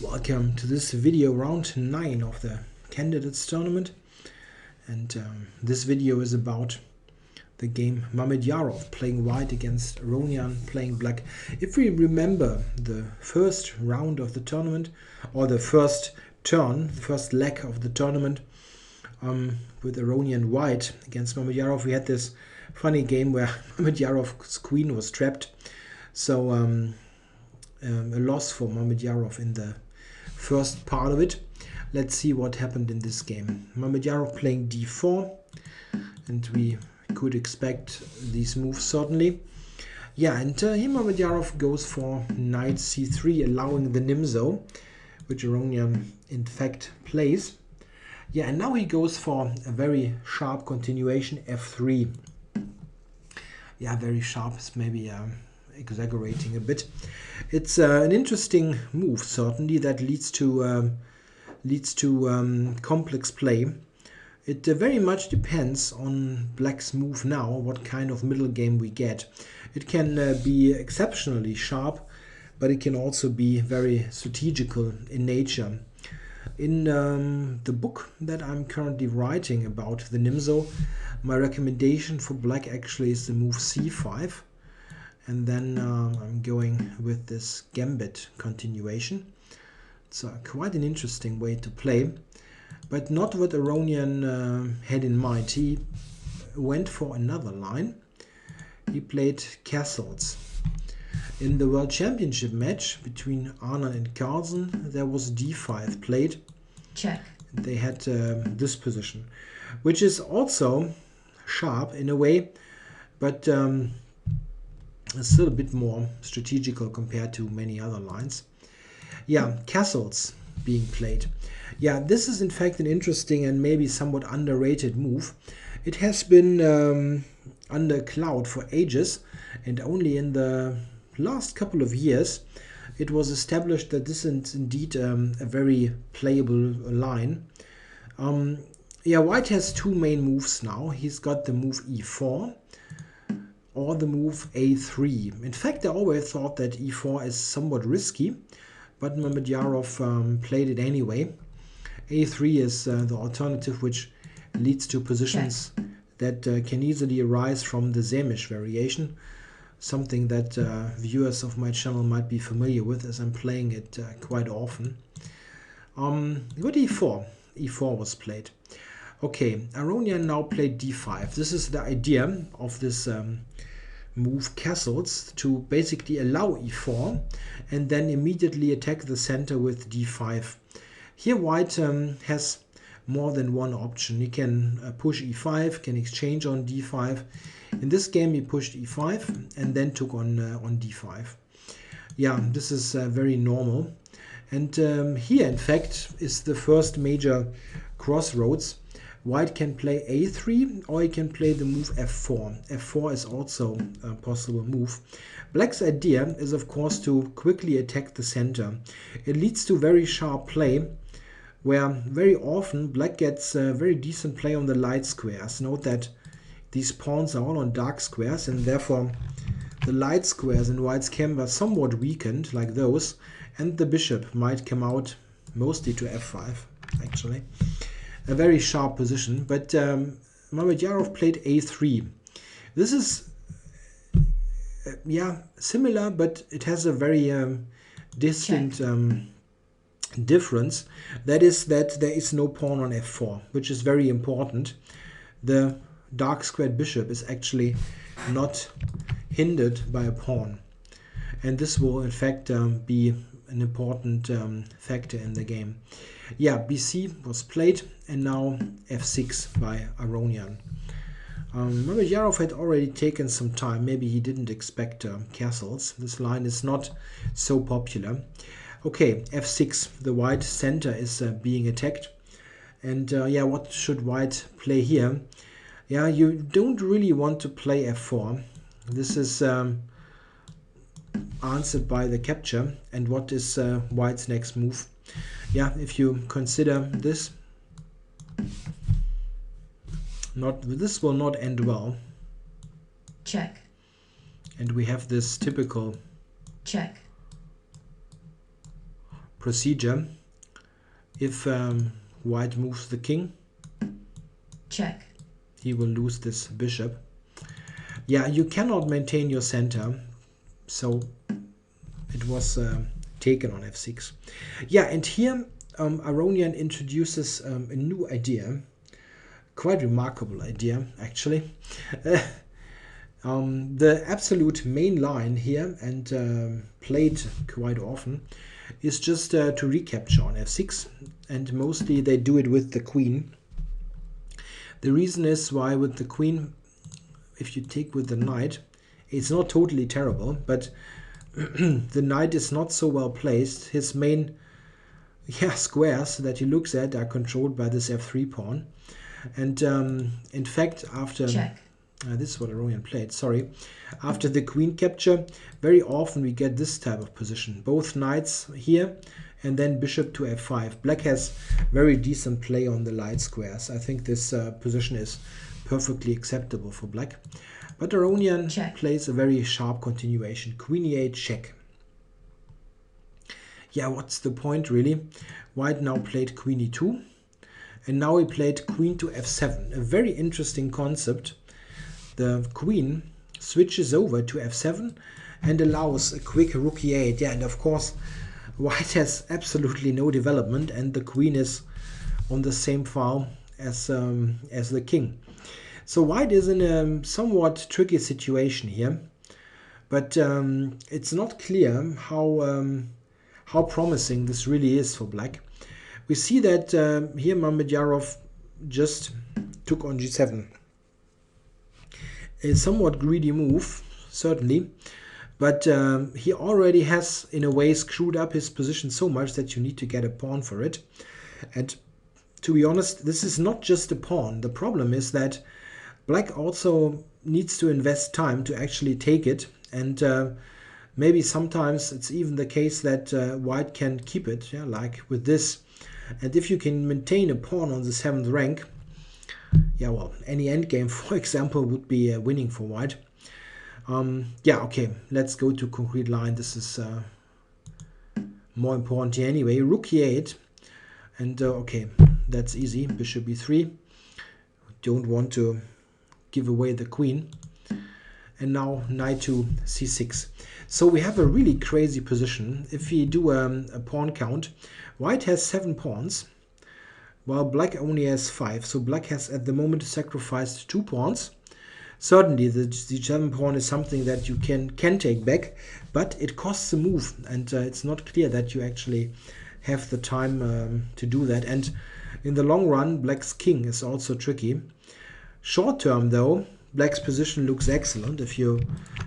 Welcome to this video, round 9 of the candidates tournament, and this video is about the game Mamedyarov playing white against Aronian playing black. If we remember the first round of the tournament, or the first turn, the first leg of the tournament, with Aronian white against Mamedyarov, we had this funny game where Mamedyarov's queen was trapped, so a loss for Mamedyarov in the first part of it. Let's see what happened in this game. Mamedyarov playing d4, and we could expect these moves certainly. Yeah, and here Mamedyarov goes for knight c3, allowing the Nimzo, which Aronian in fact plays. Yeah, and now he goes for a very sharp continuation, f3. Yeah, very sharp is maybe exaggerating a bit. It's an interesting move, certainly, that leads to complex play. It very much depends on black's move now, what kind of middle game we get. It can be exceptionally sharp, but it can also be very strategical in nature. In the book that I'm currently writing about the Nimzo, my recommendation for black actually is the move c5. And then I'm going with this gambit continuation. It's quite an interesting way to play, but not what Aronian had in mind. He went for another line. He played castles. In the World Championship match between Aronian and Carlsen, there was d5 played. Check. They had this position, which is also sharp in a way, but it's still a bit more strategical compared to many other lines. Yeah, castles being played. Yeah, this is in fact an interesting and maybe somewhat underrated move. It has been under cloud for ages, and only in the last couple of years it was established that this is indeed a very playable line. Yeah, white has two main moves now. He's got the move e4 or the move a3. In fact, I always thought that e4 is somewhat risky, but Mamedyarov played it anyway. a3 is the alternative, which leads to positions that can easily arise from the Sämisch variation, something that viewers of my channel might be familiar with, as I'm playing it quite often. Good e4. e4 was played. Okay, Aronian now played d5. This is the idea of this move castles, to basically allow e4 and then immediately attack the center with d5. Here white has more than one option. He can push e5, can exchange on d5. In this game he pushed e5 and then took on d5. Yeah, this is very normal. And here in fact is the first major crossroads. White can play a3, or he can play the move f4. f4 is also a possible move. Black's idea is of course to quickly attack the center. It leads to very sharp play, where very often black gets very decent play on the light squares. Note that these pawns are all on dark squares, and therefore the light squares in white's camp are somewhat weakened, like those, and the bishop might come out mostly to f5, actually. A very sharp position, but Mamedyarov played a3. This is yeah, similar, but it has a very distinct difference. That is that there is no pawn on f4, which is very important. The dark squared bishop is actually not hindered by a pawn, and this will in fact be an important factor in the game. Yeah, bc was played, and now f6 by Aronian. Mamedyarov had already taken some time. Maybe he didn't expect castles. This line is not so popular. Okay, f6. The white center is being attacked. And yeah, what should white play here? Yeah, you don't really want to play f4. This is answered by the capture. And what is white's next move? Yeah, if you consider this, this will not end well. Check. And we have this typical Check. procedure. If white moves the king, check, he will lose this bishop. Yeah, you cannot maintain your center, so it was taken on f6. Yeah, and here Aronian introduces a new idea, quite remarkable idea actually. The absolute main line here, and played quite often, is just to recapture on f6, and mostly they do it with the queen. The reason is why with the queen, if you take with the knight, it's not totally terrible, but the knight is not so well placed. His main squares that he looks at are controlled by this f3 pawn. And in fact, after this is what Aronian played, sorry. After the queen capture, very often we get this type of position. Both knights here, and then bishop to f5. Black has very decent play on the light squares. I think this position is perfectly acceptable for black. But Aronian plays a very sharp continuation. Queen e8 check. Yeah, what's the point really? White now played queen e2. And now he played queen to f7. A very interesting concept. The queen switches over to f7 and allows a quick rook e8. Yeah, and of course, white has absolutely no development, and the queen is on the same file as the king. So white is in a somewhat tricky situation here, but it's not clear how promising this really is for black. We see that here Mamedyarov just took on g7. A somewhat greedy move, certainly, but he already has, in a way, screwed up his position so much that you need to get a pawn for it. And to be honest, this is not just a pawn. The problem is that black also needs to invest time to actually take it, and maybe sometimes it's even the case that white can keep it, yeah, like with this. And if you can maintain a pawn on the 7th rank, yeah, well, any endgame, for example, would be winning for white. Yeah, okay, let's go to concrete line. This is more important here anyway. Rook e8, and okay, that's easy. Bishop e3. Don't want to give away the queen. And now knight to c6. So we have a really crazy position. If we do a pawn count, white has 7 pawns, while black only has 5. So black has at the moment sacrificed 2 pawns. Certainly the g7 pawn is something that you can take back, but it costs a move, and it's not clear that you actually have the time to do that. And in the long run, black's king is also tricky. Short term though, black's position looks excellent if you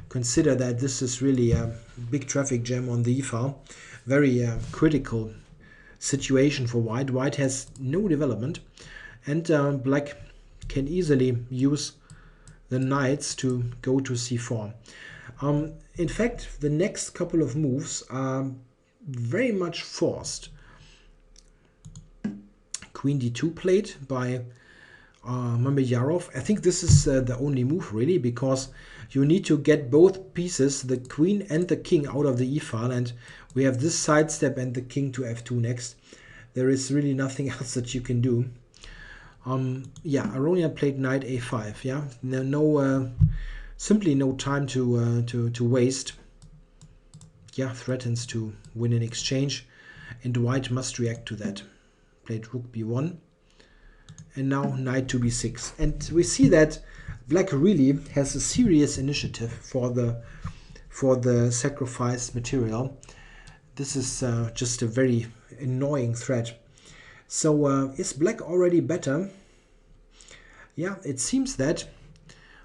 consider that this is really a big traffic jam on the e-file. Very critical situation for white. White has no development, and black can easily use the knights to go to c4. In fact, the next couple of moves are very much forced. Queen d2 played by Mamedyarov. I think this is the only move really, because you need to get both pieces, the queen and the king, out of the e-file, and we have this sidestep and the king to f2 next. There is really nothing else that you can do. Yeah, Aronian played knight a5. Yeah, simply no time to waste. Yeah, threatens to win an exchange, and white must react to that. Played rook b1, and now knight to b6. And we see that black really has a serious initiative for the sacrificed material. This is just a very annoying threat. So is black already better? Yeah, it seems that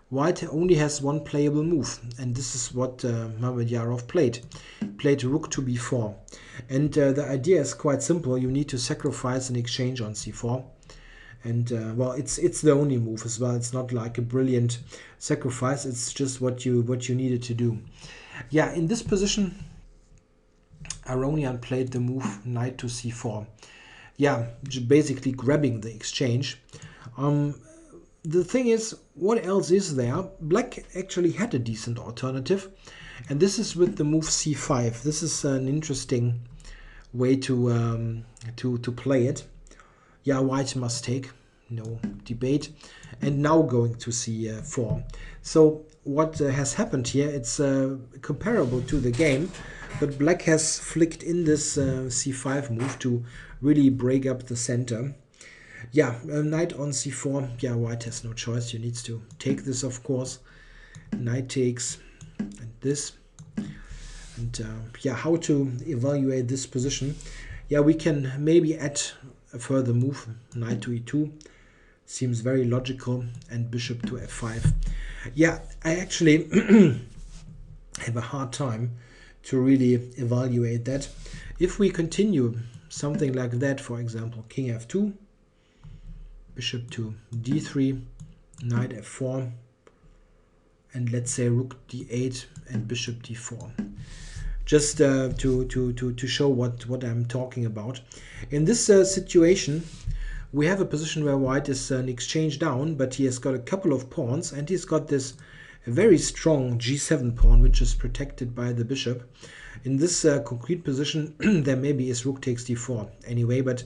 white only has one playable move, and this is what Mamedyarov played. He played rook to b4, and the idea is quite simple. You need to sacrifice an exchange on c4, and well, it's the only move as well. It's not like a brilliant sacrifice. It's just what you needed to do. Yeah, in this position, Aronian played the move knight to c4. Yeah, basically grabbing the exchange. The thing is, what else is there? Black actually had a decent alternative, and this is with the move c5. This is an interesting way to play it. Yeah, white must take, no debate. And now going to c4. So what has happened here, it's comparable to the game, but black has flicked in this c5 move to really break up the center. Yeah, knight on c4. Yeah, white has no choice. You needs to take this, of course. Knight takes, and this. And yeah, how to evaluate this position? Yeah, we can maybe add a further move. Knight to e2 seems very logical, and bishop to f5. Yeah, I actually have a hard time to really evaluate that. If we continue something like that, for example, king f2, bishop to d3, knight f4, and let's say rook d8 and bishop d4. Just to show what I'm talking about. In this situation, we have a position where white is an exchange down, but he has got a couple of pawns, and he's got this very strong g7 pawn, which is protected by the bishop. In this concrete position, there maybe is rook takes d4 anyway, but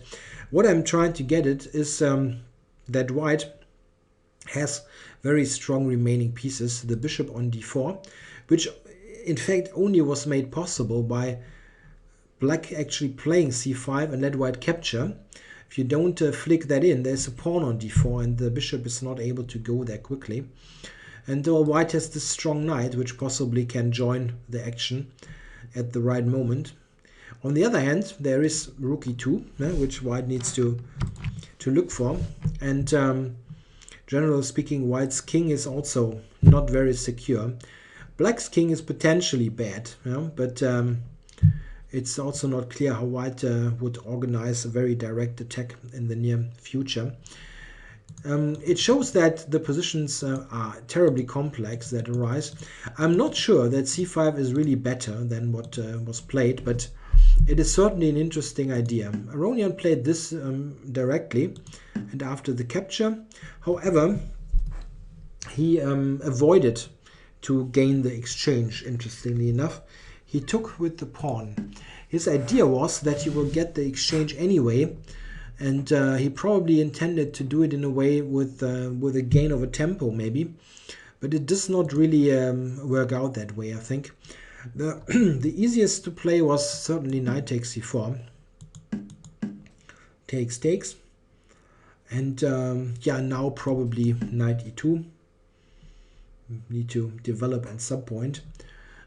what I'm trying to get at is that white has very strong remaining pieces. The bishop on d4, which in fact only was made possible by black actually playing c5 and let white capture. If you don't flick that in, there's a pawn on d4 and the bishop is not able to go there quickly. And white has this strong knight, which possibly can join the action at the right moment. On the other hand, there is rook e2, which white needs to look for. And generally speaking, white's king is also not very secure. Black's king is potentially bad, but it's also not clear how white would organize a very direct attack in the near future. It shows that the positions are terribly complex that arise. I'm not sure that c5 is really better than what was played, but it is certainly an interesting idea. Aronian played this directly and after the capture. However, he avoided to gain the exchange, interestingly enough. He took with the pawn. His idea was that he will get the exchange anyway, and he probably intended to do it in a way with a gain of a tempo maybe, but it does not really work out that way, I think. The easiest to play was certainly knight takes c4. Takes. And yeah, now probably knight e2. Need to develop at some point.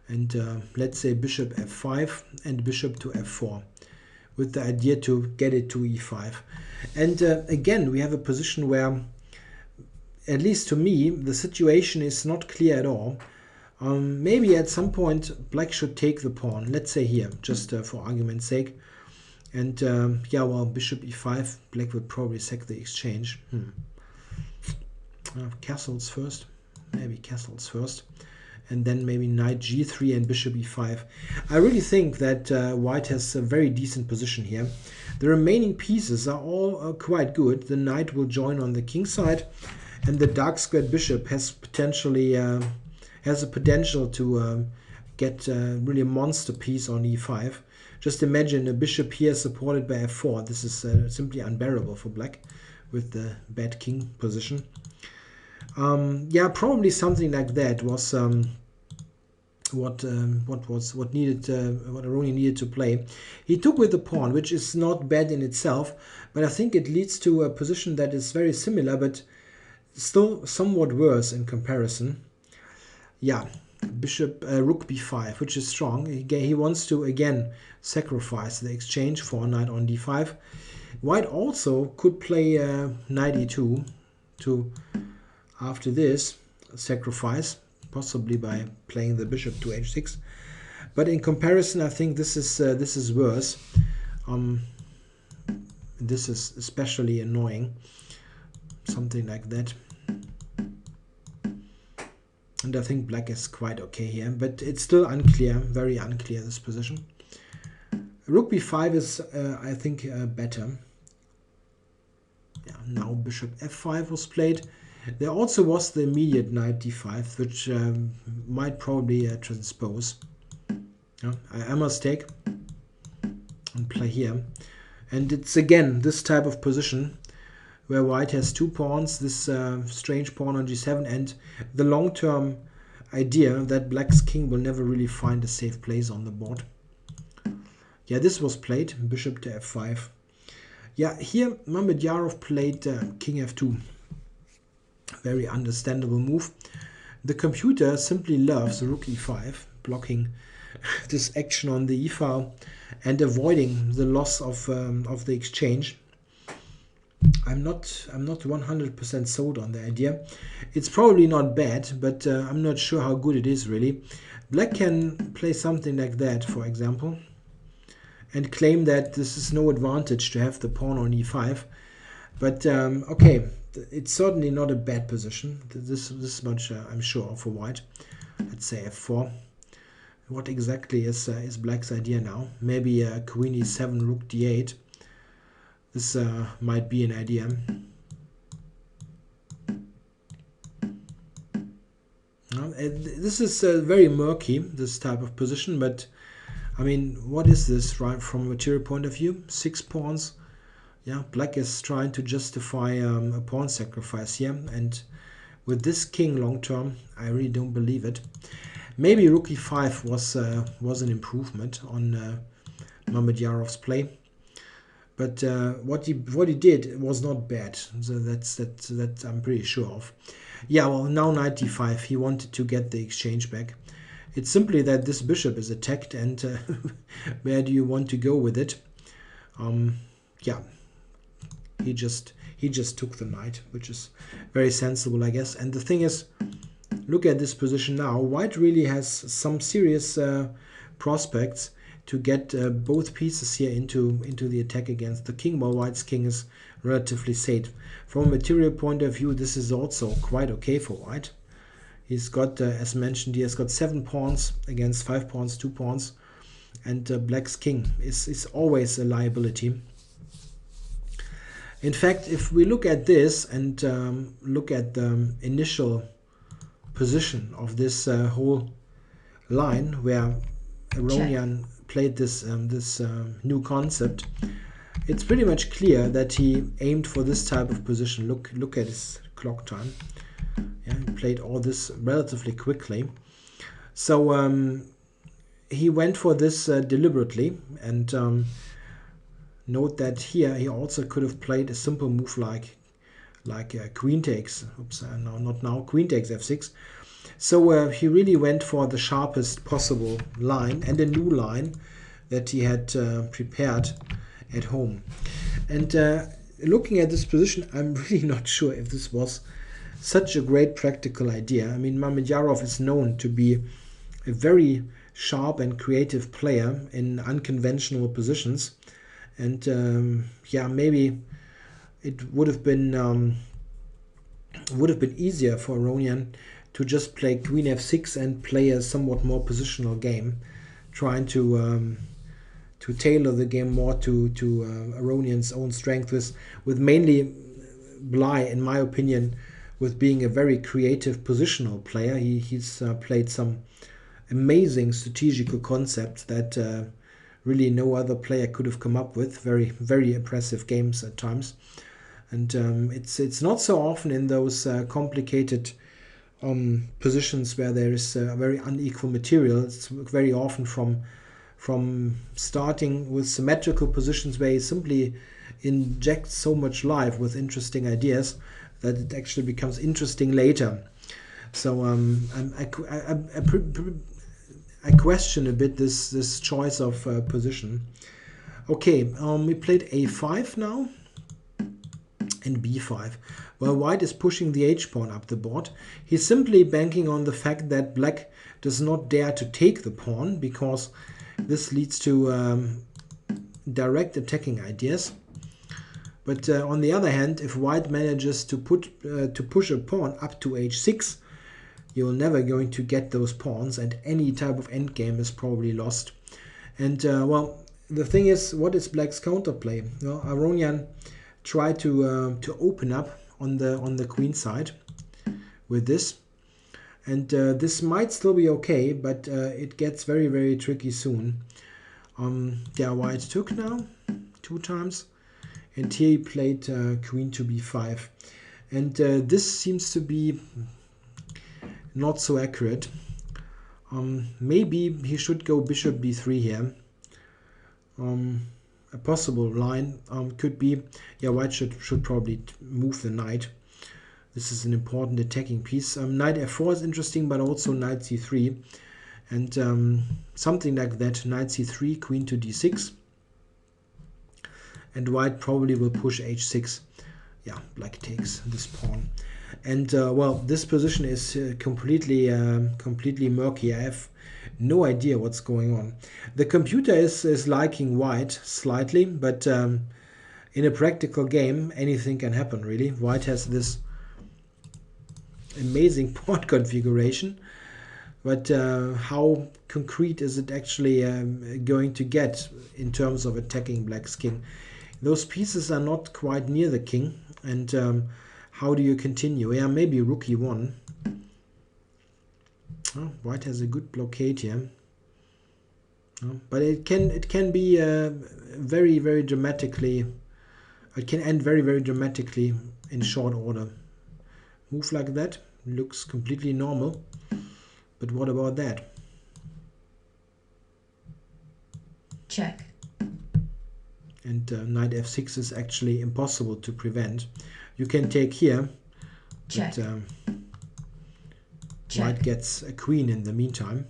And let's say bishop f5 and bishop to f4 with the idea to get it to e5. And again, we have a position where, at least to me, the situation is not clear at all. Maybe at some point black should take the pawn, let's say here, just for argument's sake. And yeah, well, bishop e5, black would probably sack the exchange. Castles first. Maybe castles first, and then maybe knight g3 and bishop e5. I really think that white has a very decent position here. The remaining pieces are all quite good. The knight will join on the king side, and the dark squared bishop has potentially has a potential to get really a monster piece on e5. Just imagine a bishop here supported by f4. This is simply unbearable for black with the bad king position. Yeah, probably something like that was what Aronian needed to play. He took with the pawn, which is not bad in itself, but I think it leads to a position that is very similar, but still somewhat worse in comparison. Yeah, bishop rook b5, which is strong. He wants to again sacrifice the exchange for knight on d5. White also could play knight e2 to, after this, sacrifice, possibly by playing the bishop to h6. But in comparison, I think this is worse. This is especially annoying. Something like that. And I think black is quite okay here, but it's still unclear, very unclear, this position. Rook b5 is, I think, better. Yeah, now bishop f5 was played. There also was the immediate knight d5, which might probably transpose. I must take. on play here. And it's again this type of position where white has 2 pawns, this strange pawn on g7, and the long-term idea that black's king will never really find a safe place on the board. Yeah, this was played, bishop to f5. Yeah, here Mamedyarov played king f2. Very understandable move. The computer simply loves rook e5, blocking this action on the e-file and avoiding the loss of the exchange. I'm not 100% sold on the idea. It's probably not bad, but I'm not sure how good it is really. Black can play something like that, for example, and claim that this is no advantage to have the pawn on e5. But okay, it's certainly not a bad position. This much I'm sure for white. Let's say f4. What exactly is black's idea now? Maybe queen e7, rook d8. This might be an idea. This is very murky, this type of position, but I mean, what is this, right, from a material point of view? 6 pawns. Yeah, black is trying to justify a pawn sacrifice here, and with this king long term, I really don't believe it. Maybe rook e5 was an improvement on Mamedyarov's play, but what he did was not bad. So that I'm pretty sure of. Yeah, well, now knight d5. He wanted to get the exchange back. It's simply that this bishop is attacked, and where do you want to go with it? Yeah, he just took the knight, which is very sensible, I guess. And the thing is, look at this position now. White really has some serious prospects to get both pieces here into the attack against the king, while white's king is relatively safe. From a material point of view, this is also quite okay for white. He's got, as mentioned, he has got 7 pawns against 5 pawns, 2 pawns, and black's king is always a liability. In fact, if we look at this and look at the initial position of this whole line where Aronian played this new concept, it's pretty much clear that he aimed for this type of position. Look at his clock time. Yeah, he played all this relatively quickly. So he went for this deliberately, and note that here he also could have played a simple move like queen takes. Oops, no, not now. Queen takes f6. So he really went for the sharpest possible line and a new line that he had prepared at home. And looking at this position, I'm really not sure if this was such a great practical idea. I mean, Mamedyarov is known to be a very sharp and creative player in unconventional positions, and yeah, maybe it would have been easier for Aronian to just play queen f6 and play a somewhat more positional game, trying to tailor the game more to Aronian's own strength, with mainly Bly, in my opinion, with being a very creative positional player. He's played some amazing strategical concepts that really no other player could have come up with. Very, very impressive games at times. And it's not so often in those complicated positions where there is very unequal material. It's very often from starting with symmetrical positions where he simply injects so much life with interesting ideas that it actually becomes interesting later. So I question a bit this choice of position. Okay, we played a5 now and b5. Well, white is pushing the h-pawn up the board. He's simply banking on the fact that black does not dare to take the pawn, because this leads to direct attacking ideas. But on the other hand, if white manages to push a pawn up to h6, you're never going to get those pawns, and any type of endgame is probably lost. And well, the thing is, what is black's counterplay? Well, Aronian tried to open up on the queen side with this, and this might still be okay, but it gets very, very tricky soon. Yeah, white took now 2 times, and here he played queen to b5, and this seems to be not so accurate. Maybe he should go bishop b3 here. A possible line could be, yeah, white should probably move the knight. This is an important attacking piece. Knight f4 is interesting, but also knight c3. And something like that, knight c3, queen to d6. And white probably will push h6. Yeah, black takes this pawn. And well, this position is completely murky. I have no idea what's going on. The computer is liking white slightly, but in a practical game, anything can happen, really. White has this amazing pawn configuration, but how concrete is it actually going to get in terms of attacking black's king? Those pieces are not quite near the king, and how do you continue? Yeah, maybe rook e1. Oh, white has a good blockade here. Oh, but it can be very, very dramatically. It can end very, very dramatically in short order. Move like that looks completely normal. But what about that? Check. And knight f6 is actually impossible to prevent. You can take here. Check. But white gets a queen in the meantime.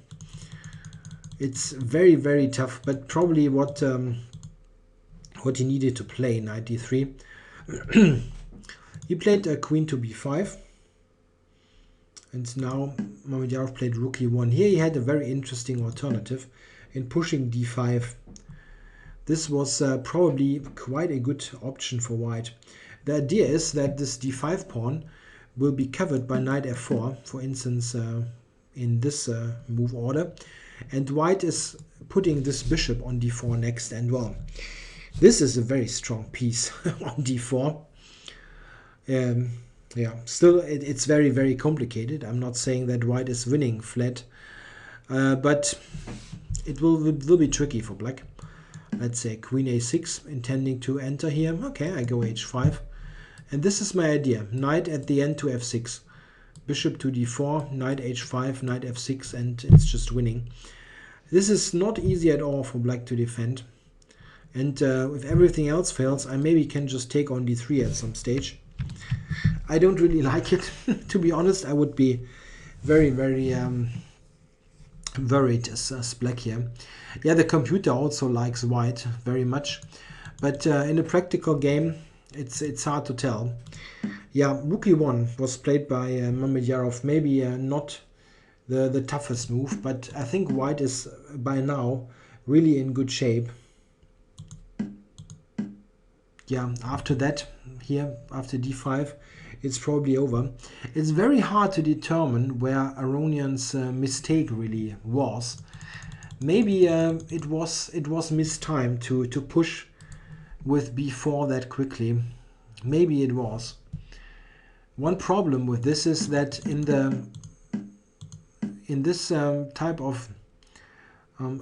It's very, very tough, but probably what he needed to play, knight d3. He played a queen to b5. And now Mamedyarov played rook e1. Here he had a very interesting alternative in pushing d5. This was probably quite a good option for white. The idea is that this d5 pawn will be covered by knight f4, for instance, in this move order. And white is putting this bishop on d4 next. And well, this is a very strong piece on d4. Yeah, still it's very, very complicated. I'm not saying that white is winning flat, but it will be tricky for black. Let's say queen a6, intending to enter here. Okay, I go h5. And this is my idea. Knight at the end to f6. Bishop to d4, knight h5, knight f6, and it's just winning. This is not easy at all for black to defend. And if everything else fails, I maybe can just take on d3 at some stage. I don't really like it, to be honest. I would be very, very worried as black here. Yeah, the computer also likes white very much. But in a practical game, it's hard to tell. Yeah, rook e1 was played by Mamedyarov. Maybe not the toughest move, but I think white is by now really in good shape. Yeah, after that, here, after d5, it's probably over. It's very hard to determine where Aronian's mistake really was. Maybe it was mistimed to push with b4 that quickly. Maybe it was. One problem with this is that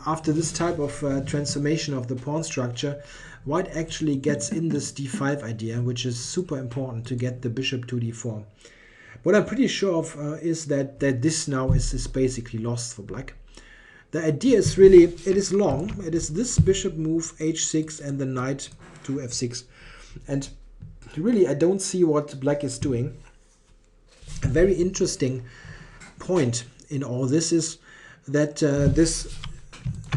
after this type of transformation of the pawn structure, white actually gets in this d5 idea, which is super important to get the bishop to d4. What I'm pretty sure of is that this now is basically lost for black. The idea is really, it is long. It is this bishop move, h6, and the knight to f6. And really, I don't see what black is doing. A very interesting point in all this is that this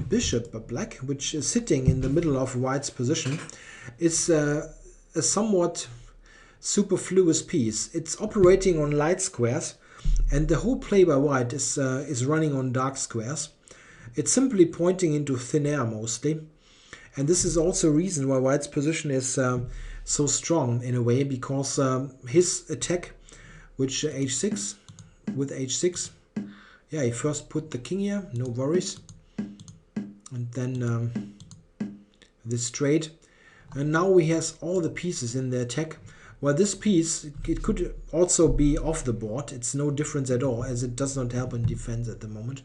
bishop black, which is sitting in the middle of white's position, is a somewhat superfluous piece. It's operating on light squares, and the whole play by white is running on dark squares. It's simply pointing into thin air mostly, and this is also a reason why white's position is so strong in a way, because his attack, which h6 with h6, yeah, he first put the king here, no worries, and then this trade, and now he has all the pieces in the attack. Well, this piece, it could also be off the board. It's no difference at all, as it does not help in defense at the moment.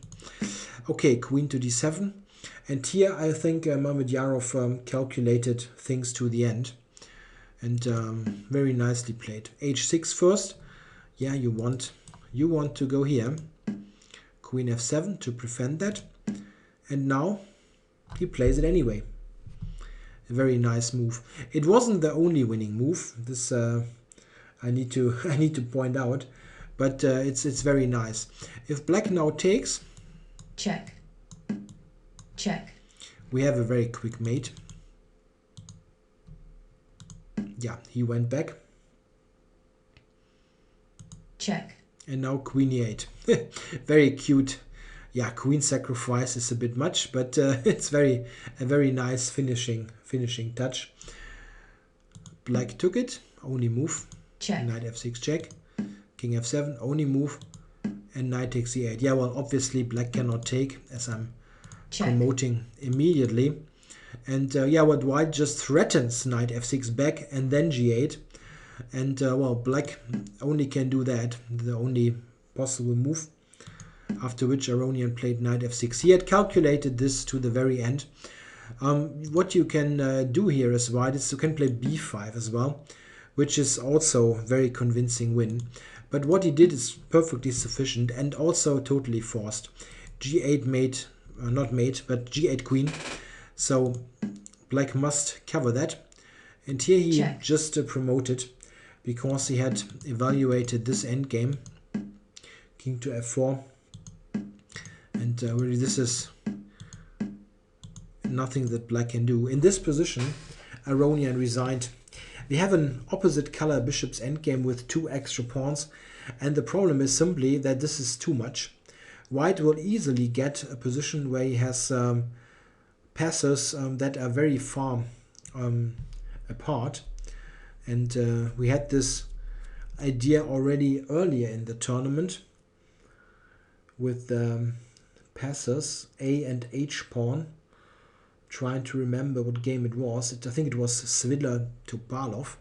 Okay, queen to d7. And here I think Mamedyarov calculated things to the end, and very nicely played. H6 first. Yeah, you want to go here. Queen f7 to prevent that. And now he plays it anyway. A very nice move. It wasn't the only winning move. This I need to point out, but it's very nice. If black now takes, check, check. We have a very quick mate. Yeah, he went back. Check. And now queen e8. Very cute. Yeah, queen sacrifice is a bit much, but it's a very nice finishing touch. Black took it, only move. Check. Knight f6 check. King f7, only move. And knight takes e8. Yeah, well, obviously black cannot take, as I'm promoting immediately. And yeah, what white just threatens knight f6 back and then g8. And well, black only can do that, the only possible move. After which Aronian played knight f6. He had calculated this to the very end. What you can do here as white is you can play b5 as well, which is also very convincing win. But what he did is perfectly sufficient and also totally forced. g8 mate, not mate, but g8 queen. So black must cover that. And here he just promoted, because he had evaluated this endgame. King to f4. And really this is nothing that black can do. In this position, Aronian resigned. We have an opposite color bishop's endgame with 2 extra pawns. And the problem is simply that this is too much. White will easily get a position where he has passes that are very far apart. And we had this idea already earlier in the tournament with passes A and H pawn. Trying to remember what game it was. I think it was Svidler to Barlov.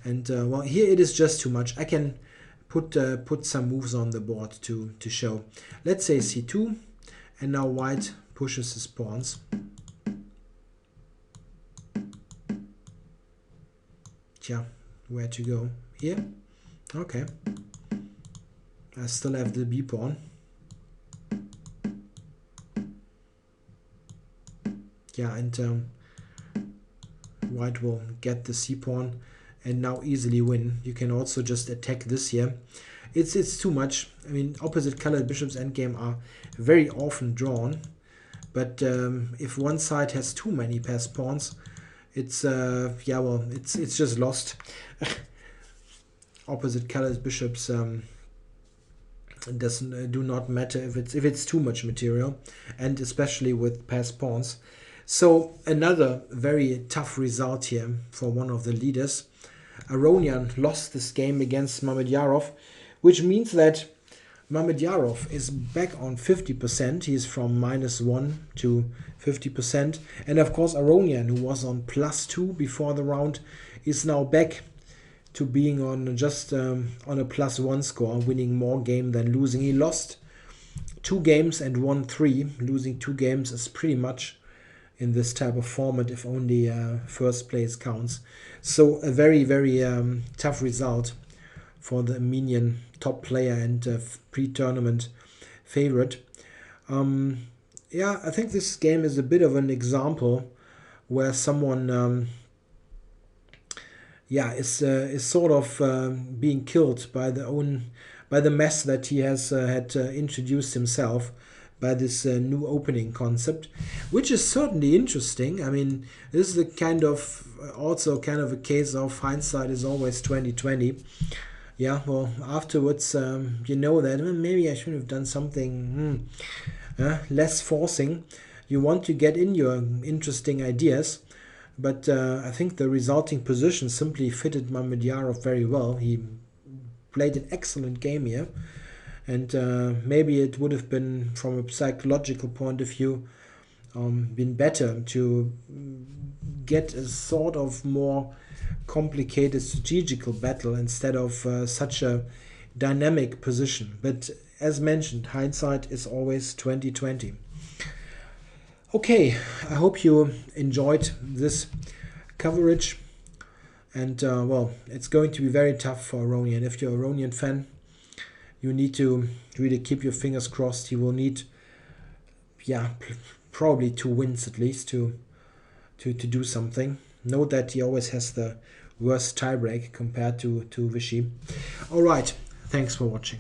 And well, here it is just too much. I can put some moves on the board to show. Let's say c2, and now white pushes his pawns. Yeah, where to go? Here? Okay. I still have the b pawn. Yeah, and white will get the c pawn and now easily win. You can also just attack this here. It's too much. I mean, opposite colored bishops endgame are very often drawn, but if one side has too many passed pawns, it's yeah, well, it's just lost. Opposite colored bishops do not matter if it's too much material, and especially with passed pawns. So another very tough result here for one of the leaders. Aronian lost this game against Mamedyarov, which means that Mamedyarov is back on 50%. He is from -1 to 50%. And of course Aronian, who was on +2 before the round, is now back to being on just on a +1 score, winning more game than losing. He lost 2 games and won 3. Losing 2 games is pretty much in this type of format if only first place counts. So a very, very tough result for the Armenian top player and pre-tournament favorite. Yeah, I think this game is a bit of an example where someone yeah, is sort of being killed by the mess that he has had introduced himself by this new opening concept, which is certainly interesting. I mean, this is the kind of also kind of a case of hindsight is always 20/20. Yeah, well, afterwards you know that maybe I should have done something less forcing. You want to get in your interesting ideas, but I think the resulting position simply fitted Mamedyarov very well. He played an excellent game here. And maybe it would have been, from a psychological point of view, been better to get a sort of more complicated strategical battle instead of such a dynamic position. But as mentioned, hindsight is always 20/20. Okay, I hope you enjoyed this coverage. And well, it's going to be very tough for Aronian. If you're an Aronian fan, you need to really keep your fingers crossed. He will need, yeah, probably 2 wins at least to do something. Note that he always has the worst tiebreak compared to Vichy. All right, thanks for watching.